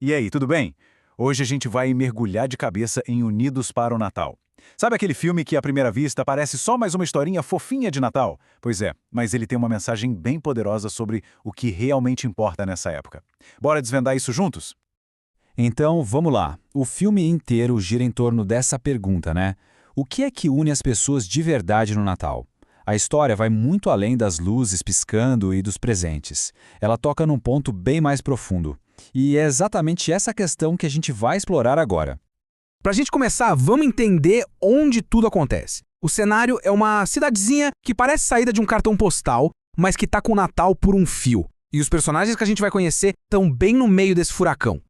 E aí, tudo bem? Hoje a gente vai mergulhar de cabeça em Unidos para o Natal. Sabe aquele filme que à primeira vista parece só mais uma historinha fofinha de Natal? Pois é, mas ele tem uma mensagem bem poderosa sobre o que realmente importa nessa época. Bora desvendar isso juntos? Então, vamos lá. O filme inteiro gira em torno dessa pergunta, né? O que é que une as pessoas de verdade no Natal? A história vai muito além das luzes piscando e dos presentes. Ela toca num ponto bem mais profundo. E é exatamente essa questão que a gente vai explorar agora. Pra gente começar, vamos entender onde tudo acontece. O cenário é uma cidadezinha que parece saída de um cartão postal, mas que tá com o Natal por um fio. E os personagens que a gente vai conhecer estão bem no meio desse furacão.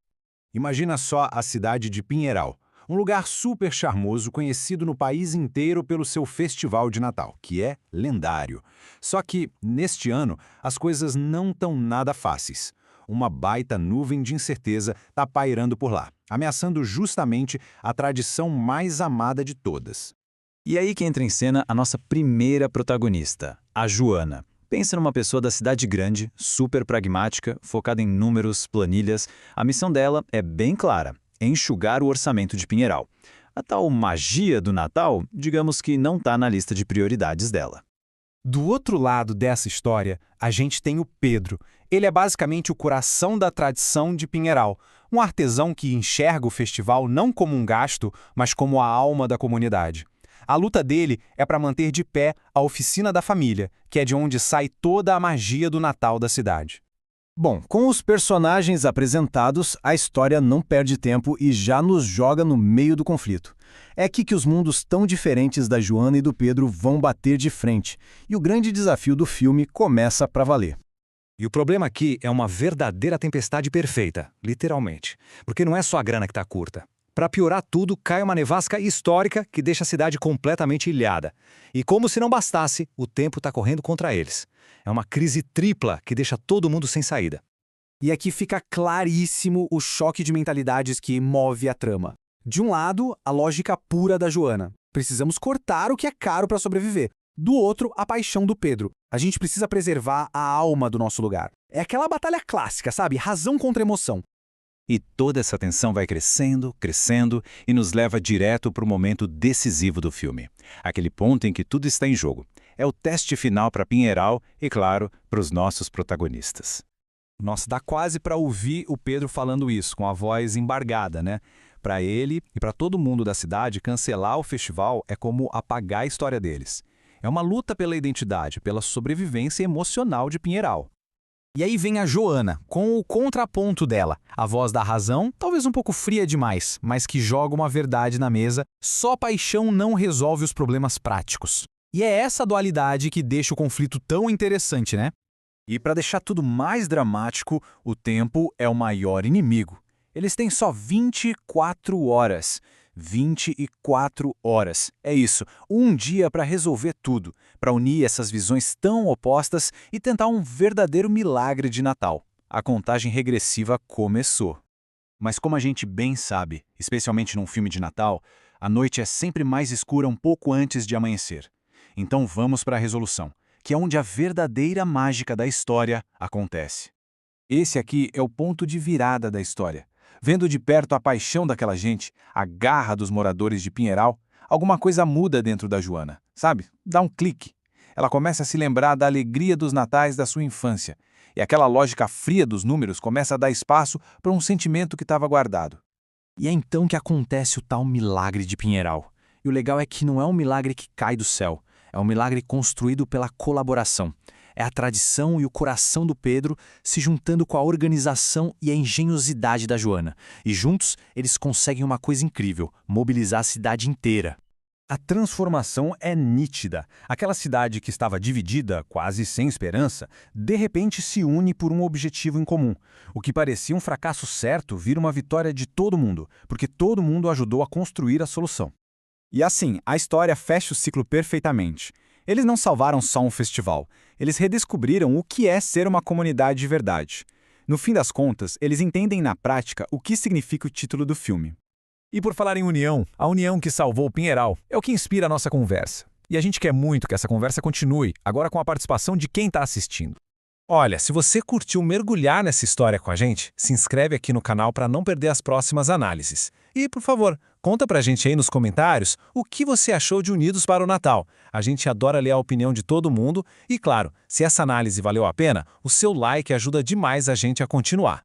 Imagina só a cidade de Pinheiral, um lugar super charmoso conhecido no país inteiro pelo seu festival de Natal, que é lendário. Só que, neste ano, as coisas não estão nada fáceis. Uma baita nuvem de incerteza está pairando por lá, ameaçando justamente a tradição mais amada de todas. E aí que entra em cena a nossa primeira protagonista, a Joana. Pensa numa pessoa da cidade grande, super pragmática, focada em números, planilhas. A missão dela é bem clara: enxugar o orçamento de Pinheiral. A tal magia do Natal, digamos que não está na lista de prioridades dela. Do outro lado dessa história, a gente tem o Pedro. Ele é basicamente o coração da tradição de Pinheiral, um artesão que enxerga o festival não como um gasto, mas como a alma da comunidade. A luta dele é para manter de pé a oficina da família, que é de onde sai toda a magia do Natal da cidade. Bom, com os personagens apresentados, a história não perde tempo e já nos joga no meio do conflito. É aqui que os mundos tão diferentes da Joana e do Pedro vão bater de frente, e o grande desafio do filme começa para valer. E o problema aqui é uma verdadeira tempestade perfeita, literalmente. Porque não é só a grana que está curta. Para piorar tudo, cai uma nevasca histórica que deixa a cidade completamente ilhada. E como se não bastasse, o tempo está correndo contra eles. É uma crise tripla que deixa todo mundo sem saída. E aqui fica claríssimo o choque de mentalidades que move a trama. De um lado, a lógica pura da Joana. Precisamos cortar o que é caro para sobreviver. Do outro, a paixão do Pedro. A gente precisa preservar a alma do nosso lugar. É aquela batalha clássica, sabe? Razão contra emoção. E toda essa tensão vai crescendo, crescendo e nos leva direto para o momento decisivo do filme. Aquele ponto em que tudo está em jogo. É o teste final para Pinheiral e, claro, para os nossos protagonistas. Nossa, dá quase para ouvir o Pedro falando isso, com a voz embargada, né? Para ele e para todo mundo da cidade, cancelar o festival é como apagar a história deles. É uma luta pela identidade, pela sobrevivência emocional de Pinheiral. E aí vem a Joana, com o contraponto dela, a voz da razão, talvez um pouco fria demais, mas que joga uma verdade na mesa. Só paixão não resolve os problemas práticos. E é essa dualidade que deixa o conflito tão interessante, né? E para deixar tudo mais dramático, o tempo é o maior inimigo. Eles têm só 24 horas. 24 horas. É isso, um dia para resolver tudo, para unir essas visões tão opostas e tentar um verdadeiro milagre de Natal. A contagem regressiva começou. Mas como a gente bem sabe, especialmente num filme de Natal, a noite é sempre mais escura um pouco antes de amanhecer. Então vamos para a resolução, que é onde a verdadeira mágica da história acontece. Esse aqui é o ponto de virada da história. Vendo de perto a paixão daquela gente, a garra dos moradores de Pinheiral, alguma coisa muda dentro da Joana, sabe? Dá um clique. Ela começa a se lembrar da alegria dos natais da sua infância, e aquela lógica fria dos números começa a dar espaço para um sentimento que estava guardado. E é então que acontece o tal milagre de Pinheiral. E o legal é que não é um milagre que cai do céu, é um milagre construído pela colaboração. É a tradição e o coração do Pedro se juntando com a organização e a engenhosidade da Joana. E juntos, eles conseguem uma coisa incrível: mobilizar a cidade inteira. A transformação é nítida. Aquela cidade que estava dividida, quase sem esperança, de repente se une por um objetivo em comum. O que parecia um fracasso certo vira uma vitória de todo mundo, porque todo mundo ajudou a construir a solução. E assim, a história fecha o ciclo perfeitamente. Eles não salvaram só um festival, eles redescobriram o que é ser uma comunidade de verdade. No fim das contas, eles entendem na prática o que significa o título do filme. E por falar em união, a união que salvou o Pinheiral é o que inspira a nossa conversa. E a gente quer muito que essa conversa continue, agora com a participação de quem está assistindo. Olha, se você curtiu mergulhar nessa história com a gente, se inscreve aqui no canal para não perder as próximas análises. E, por favor, conta pra gente aí nos comentários o que você achou de Unidos para o Natal. A gente adora ler a opinião de todo mundo e, claro, se essa análise valeu a pena, o seu like ajuda demais a gente a continuar.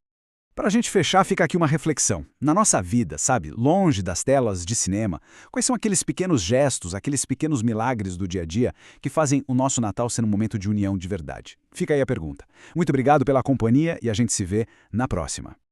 Para a gente fechar, fica aqui uma reflexão. Na nossa vida, sabe, longe das telas de cinema, quais são aqueles pequenos gestos, aqueles pequenos milagres do dia a dia que fazem o nosso Natal ser um momento de união de verdade? Fica aí a pergunta. Muito obrigado pela companhia e a gente se vê na próxima.